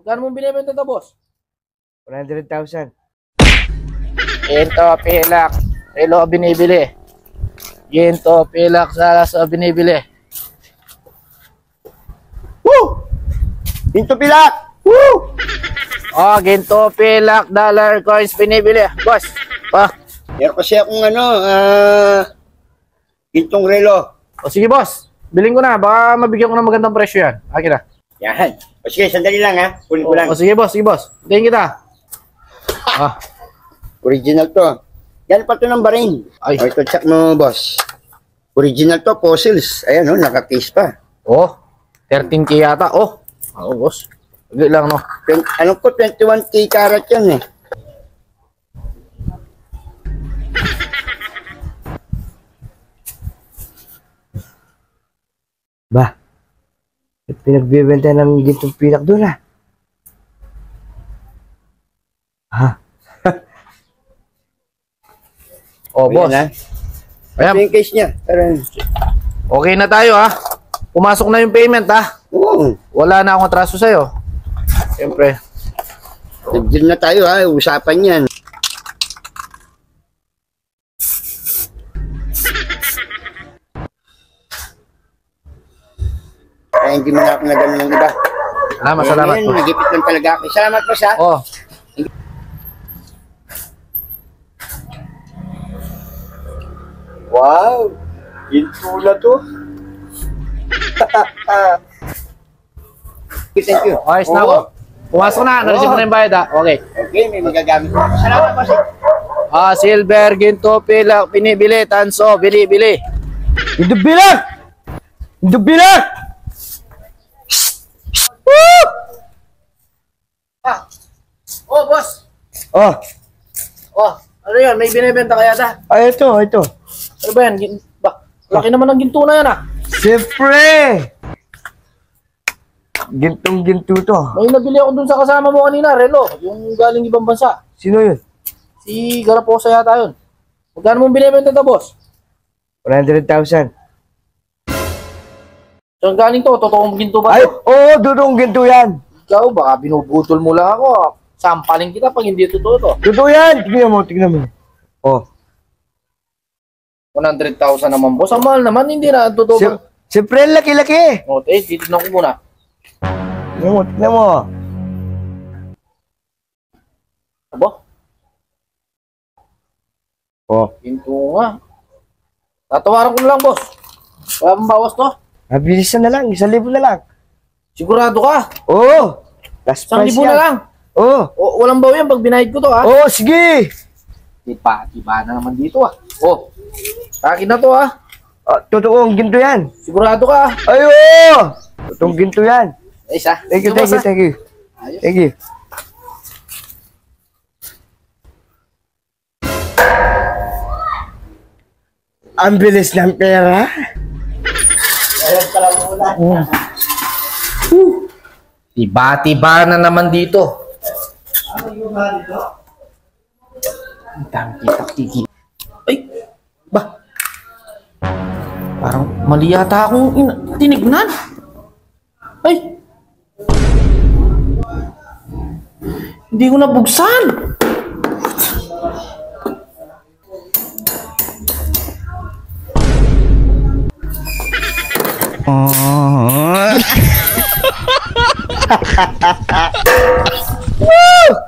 Magkano mo binibenta to, boss? 100,000. Ginto, pilak. Relo binibili. Ginto, pilak, salas o binibili. Woo! Ginto pilak! Woo! Oh, ginto, pilak, dollar, coins binibili. Boss, Meron kasi akong gintong relo. O sige, boss. Biling ko na. Baka mabigyan ko ng magandang presyo yan. Akin na. Yan. O sige, sandali lang ha. Kunin ko lang. O sige, boss. Sige, boss. Hintayin kita. Original to. Yan pa to ng barin. Ay. O ito, check mo, boss. Original to, fossils. Ayan, naka-case pa. Oh, 13K yata. Oh, boss. Hindi lang, no? Ano ko, 21K karat yan eh. Ba, pinagbibenta ng gintong pilak doon ah. Ha? Oh, boss. Ayan. Ayan. Ito yung case niya. Okay na tayo, ha? Pumasok na yung payment, ha? Oo. Wala na akong atraso sa'yo. Siyempre. Nag-deal na tayo ha. Usapan yan. Kaya hindi mo na ako nagano ng iba. Salamat po. Nagipit lang talaga ako. Salamat po sa. Oh. Wow! Ginto na to. Thank you. Ayos na ako. Pumasok na. Narisip mo na yung bayad, ha? Okay. Okay, may magagamit ko. Salamat po sa. Silver, ginto, pilak, binibili, tanso, bili-bili. Ginto bilang! Ginto bilang! Woo! Oh, boss. Oh, Oh, ano yun? May binibenta kaya ta? ay ito. Ano ba yan? Laki naman ng ginto na yan, ah. Siyempre! Gintong ginto to. May nabili ako dun sa kasama mo kanina, Relo. Yung galing ibang bansa. Sino yun? Si Garaposa yata yun. Magkano mo binibenta to, boss? 100,000. Saan galing to? Totoong ginto ba Ay, to? oo, dudong ginto yan. Ikaw, baka binubutol mo lang ako. Sampaling kita pag hindi totoo to. Totoo yan. Tignan mo. Oh. 100,000 naman, boss. Ang mahal naman, hindi na totoo. Siyempre, laki-laki. O, titignan ko muna. Tignan mo. Aba? Oh. Ginto nga. Tatawaran ko na lang, boss. Wala bang bawas to? Mabilisan na lang. 1,000 na lang. Sigurado ka? Oo. Last 1,000 price na yan. lang. Oo. O, walang bawi yan pag binayad ko to, ha? Oo, sige. Iba na naman dito, ha? O, akin na to, ha? Totoong ginto yan. Sigurado ka, ha? Ay, oo. Totoong ginto yan. Ayos, ha? Thank you. Ayos. Thank you. Ang bilis ng pera. Ayan pala muna. Tiba-tiba na naman dito. Ano yung hali to? Ang dami kita. Ay, ba? Parang mali yata akong tinignan. Ay! Hindi ko nabuksan. Woo!